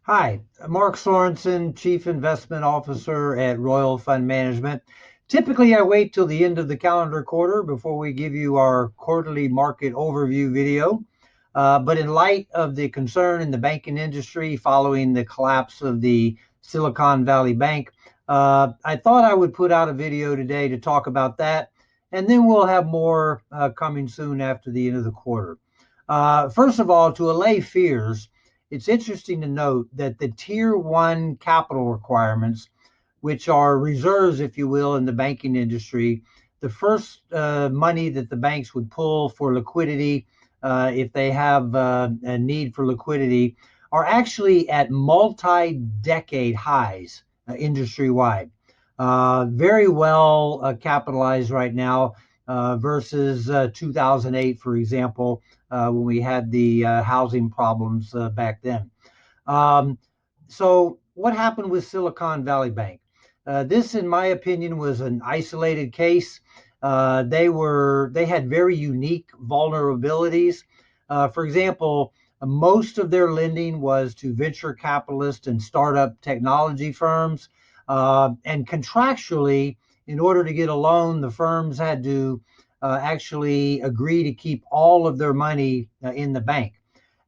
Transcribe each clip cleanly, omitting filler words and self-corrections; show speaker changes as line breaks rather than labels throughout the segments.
Hi, Mark Sorensen, Chief Investment Officer at Royal Fund Management. Typically, I wait till the end of the calendar quarter before we give you our quarterly market overview video. But in light of the concern in the banking industry following the collapse of the Silicon Valley Bank, I thought I would put out a video today to talk about that, and then we'll have more coming soon after the end of the quarter. First of all, to allay fears, it's interesting to note that the tier one capital requirements, which are reserves, if you will, in the banking industry, the first money that the banks would pull for liquidity, if they have a need for liquidity, are actually at multi-decade highs industry wide. Very well capitalized right now versus 2008, for example, when we had the housing problems back then. Um, so, what happened with Silicon Valley Bank? This, in my opinion, was an isolated case. They had very unique vulnerabilities. For example, most of their lending was to venture capitalists and startup technology firms. And contractually, in order to get a loan, the firms had to actually agree to keep all of their money in the bank.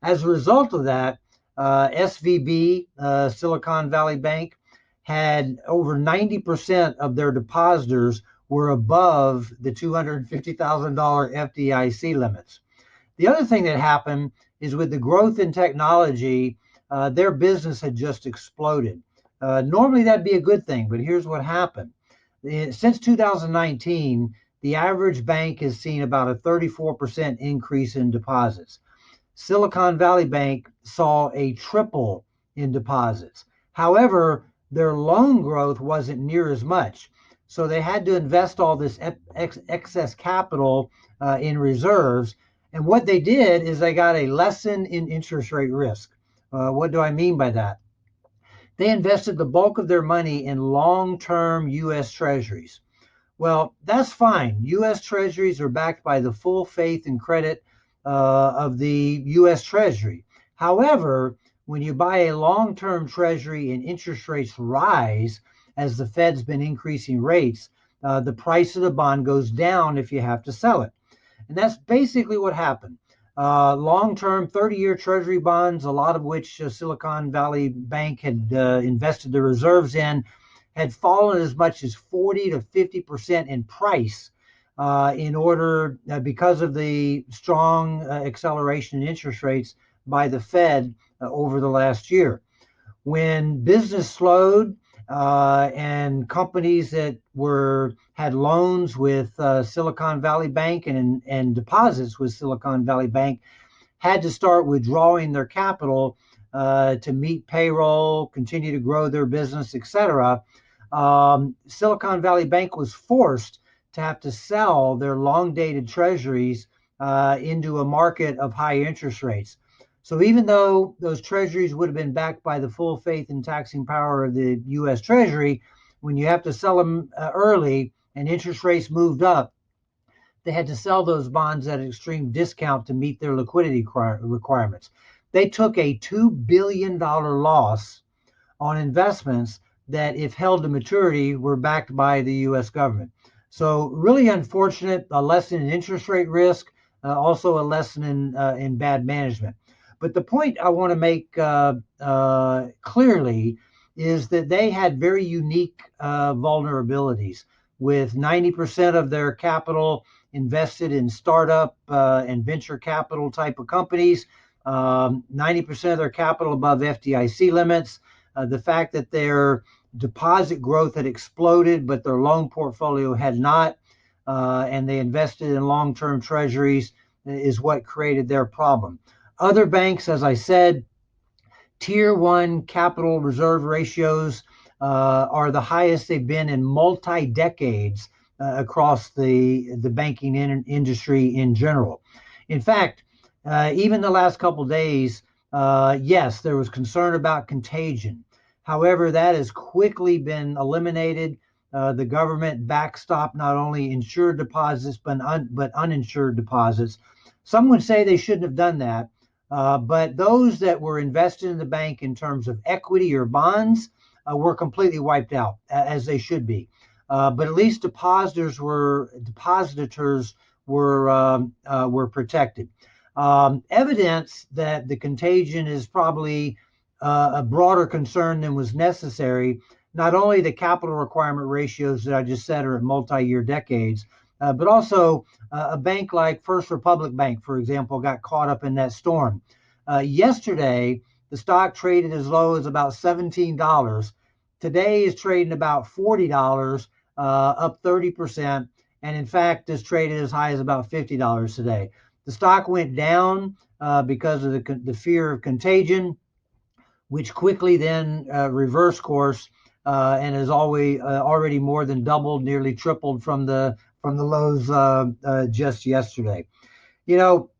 As a result of that, SVB, Silicon Valley Bank, had over 90% of their depositors were above the $250,000 FDIC limits. The other thing that happened is with the growth in technology, their business had just exploded. Normally that'd be a good thing, but here's what happened. Since 2019, the average bank has seen about a 34% increase in deposits. Silicon Valley Bank saw a triple in deposits. However, their loan growth wasn't near as much. So they had to invest all this excess capital in reserves. And what they did is they got a lesson in interest rate risk. What do I mean by that? They invested the bulk of their money in long term US Treasuries. Well, that's fine. U.S. Treasuries are backed by the full faith and credit of the U.S. Treasury. However, when you buy a long term Treasury and interest rates rise, as the Fed's been increasing rates, the price of the bond goes down if you have to sell it. And that's basically what happened. Long term 30-year Treasury bonds, a lot of which Silicon Valley Bank had invested the reserves in, had fallen as much as 40 to 50% in price because of the strong acceleration in interest rates by the Fed over the last year. When business slowed and companies that had loans with Silicon Valley Bank and deposits with Silicon Valley Bank had to start withdrawing their capital to meet payroll, continue to grow their business, etc. Silicon Valley Bank was forced to have to sell their long dated treasuries into a market of high interest rates. So even though those treasuries would have been backed by the full faith and taxing power of the U.S. Treasury, when you have to sell them early and interest rates moved up, they had to sell those bonds at an extreme discount to meet their liquidity requirements. They took a $2 billion loss on investments that, if held to maturity, were backed by the U.S. government. So really unfortunate, a lesson in interest rate risk, also a lesson in bad management. But the point I want to make clearly is that they had very unique vulnerabilities with 90% of their capital invested in startup and venture capital type of companies, 90% of their capital above FDIC limits, the fact that their deposit growth had exploded, but their loan portfolio had not, and they invested in long-term treasuries is what created their problem. Other banks, as I said, tier one capital reserve ratios are the highest they've been in multi-decades across the banking industry in general. In fact, even the last couple of days, yes, there was concern about contagion. However, that has quickly been eliminated. The government backstopped not only insured deposits but uninsured deposits. Some would say they shouldn't have done that, But those that were invested in the bank in terms of equity or bonds were completely wiped out, as they should be. But at least depositors were protected. Evidence that the contagion is probably a broader concern than was necessary. Not only the capital requirement ratios that I just said are at multi-year decades, but also a bank like First Republic Bank, for example, got caught up in that storm. Yesterday, the stock traded as low as about $17. Today is trading about $40, up 30%, and in fact is traded as high as about $50 today. The stock went down because of the fear of contagion, which quickly then reversed course and has already more than doubled, nearly tripled from the lows just yesterday. You know,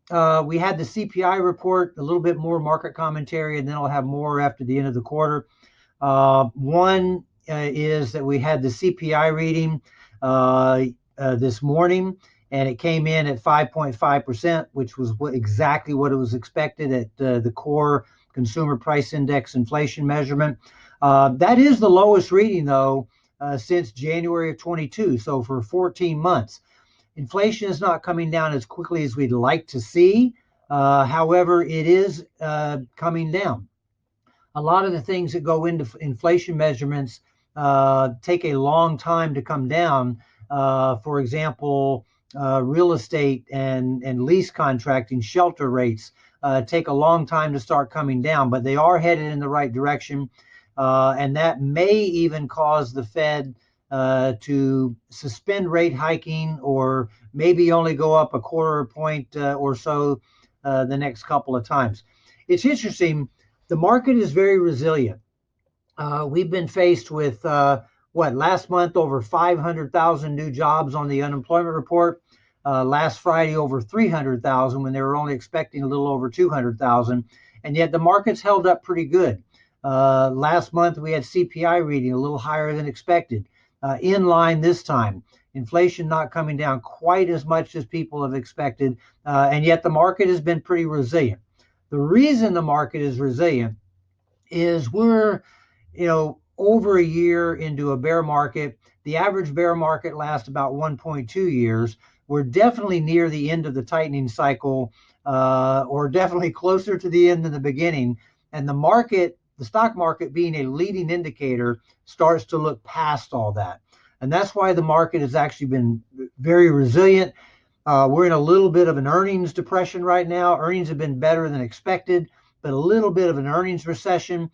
we had the CPI report, a little bit more market commentary, and then I'll have more after the end of the quarter. One is that we had the CPI reading this morning, and it came in at 5.5%, which was exactly what it was expected at the core consumer price index inflation measurement. That is the lowest reading, though, since January of 22, so for 14 months. Inflation is not coming down as quickly as we'd like to see. However, it is coming down. A lot of the things that go into inflation measurements take a long time to come down. For example, real estate and lease contracting, shelter rates take a long time to start coming down, but they are headed in the right direction. And that may even cause the Fed to suspend rate hiking, or maybe only go up a quarter point or so the next couple of times. It's interesting. The market is very resilient. We've been faced with last month over 500,000 new jobs on the unemployment report. Last Friday over 300,000 when they were only expecting a little over 200,000, and yet the market's held up pretty good. Last month we had CPI reading a little higher than expected, in line this time. Inflation not coming down quite as much as people have expected, and yet the market has been pretty resilient. The reason the market is resilient is we're, over a year into a bear market. The average bear market lasts about 1.2 years. We're definitely near the end of the tightening cycle, or definitely closer to the end than the beginning. And the stock market being a leading indicator, starts to look past all that. And that's why the market has actually been very resilient. We're in a little bit of an earnings depression right now. Earnings have been better than expected, but a little bit of an earnings recession.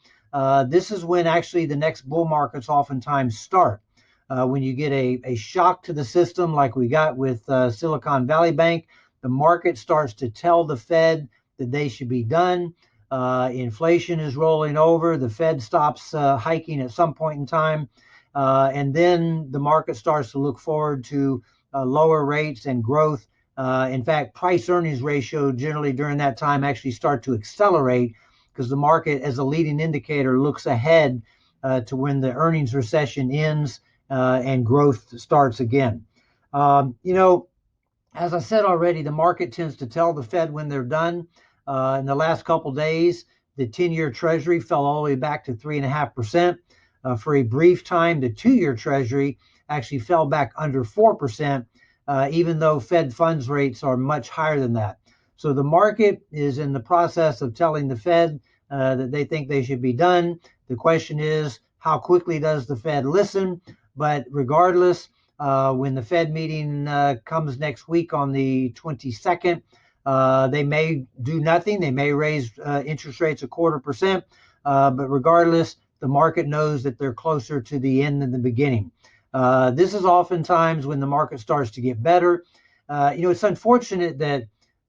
This is when actually the next bull markets oftentimes start. When you get a shock to the system like we got with Silicon Valley Bank, the market starts to tell the Fed that they should be done. Inflation is rolling over. The Fed stops hiking at some point in time. And then the market starts to look forward to lower rates and growth. In fact, price earnings ratio generally during that time actually start to accelerate, because the market as a leading indicator looks ahead to when the earnings recession ends and growth starts again. As I said already, the market tends to tell the Fed when they're done. In the last couple days, the 10-year Treasury fell all the way back to 3.5%. For a brief time, the 2-year Treasury actually fell back under 4%, even though Fed funds rates are much higher than that. So the market is in the process of telling the Fed that they think they should be done. The question is, how quickly does the Fed listen? But regardless, when the Fed meeting comes next week on the 22nd, they may do nothing. They may raise interest rates 0.25%. But regardless, the market knows that they're closer to the end than the beginning. This is oftentimes when the market starts to get better. It's unfortunate that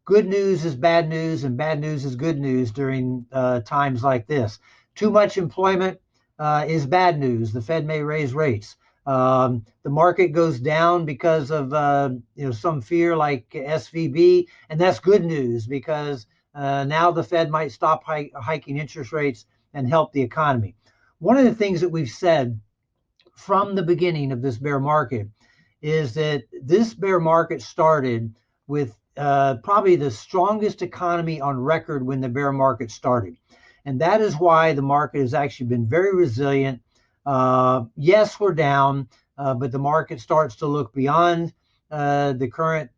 good news is bad news and bad news is good news during times like this. Too much employment is bad news. The Fed may raise rates. The market goes down because of some fear like SVB, and that's good news, because now the Fed might stop hiking interest rates and help the economy. One of the things that we've said from the beginning of this bear market is that this bear market started with probably the strongest economy on record when the bear market started. And that is why the market has actually been very resilient. Yes, we're down, but the market starts to look beyond the current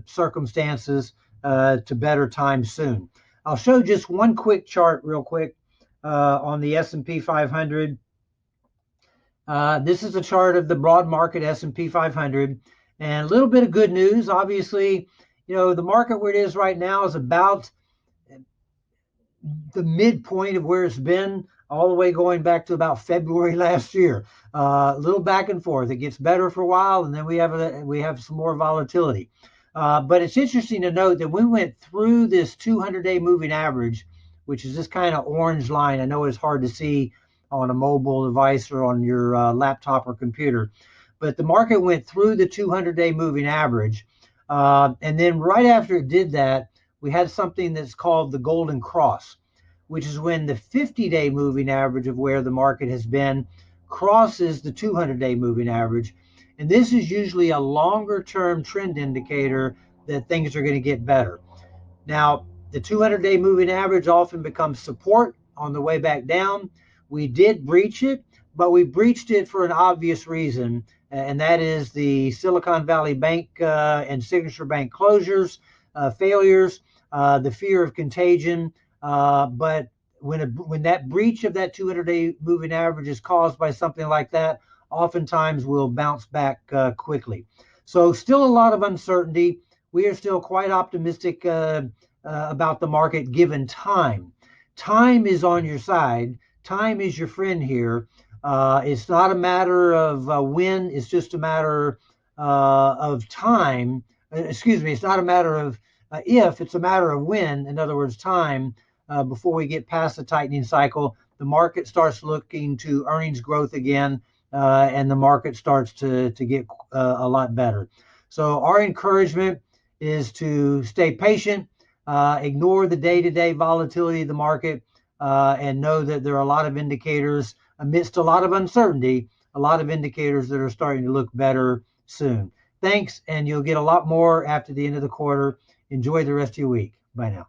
circumstances to better times soon. I'll show just one quick chart real quick on the S&P 500. This is a chart of the broad market S&P 500, and a little bit of good news. Obviously, the market where it is right now is about the midpoint of where it's been all the way going back to about February last year. A little back and forth. It gets better for a while, and then we have some more volatility. But it's interesting to note that we went through this 200-day moving average, which is this kind of orange line. I know it's hard to see on a mobile device or on your laptop or computer, but the market went through the 200-day moving average. And then right after it did that, we had something that's called the golden cross, which is when the 50-day moving average of where the market has been crosses the 200-day moving average. And this is usually a longer term trend indicator that things are going to get better. Now, the 200-day moving average often becomes support on the way back down. We did breach it, but we breached it for an obvious reason, and that is the Silicon Valley Bank and Signature Bank closures, failures, the fear of contagion. But when that breach of that 200-day moving average is caused by something like that, oftentimes we'll bounce back quickly. So still a lot of uncertainty. We are still quite optimistic about the market given time. Time is on your side. Time is your friend here. It's not a matter of when, it's just a matter of time. Excuse me, it's not a matter of if, it's a matter of when, in other words, time, before we get past the tightening cycle, the market starts looking to earnings growth again, and the market starts to get a lot better. So our encouragement is to stay patient, ignore the day-to-day volatility of the market, and know that there are a lot of indicators amidst a lot of uncertainty, a lot of indicators that are starting to look better soon. Thanks, and you'll get a lot more after the end of the quarter. Enjoy the rest of your week. Bye now.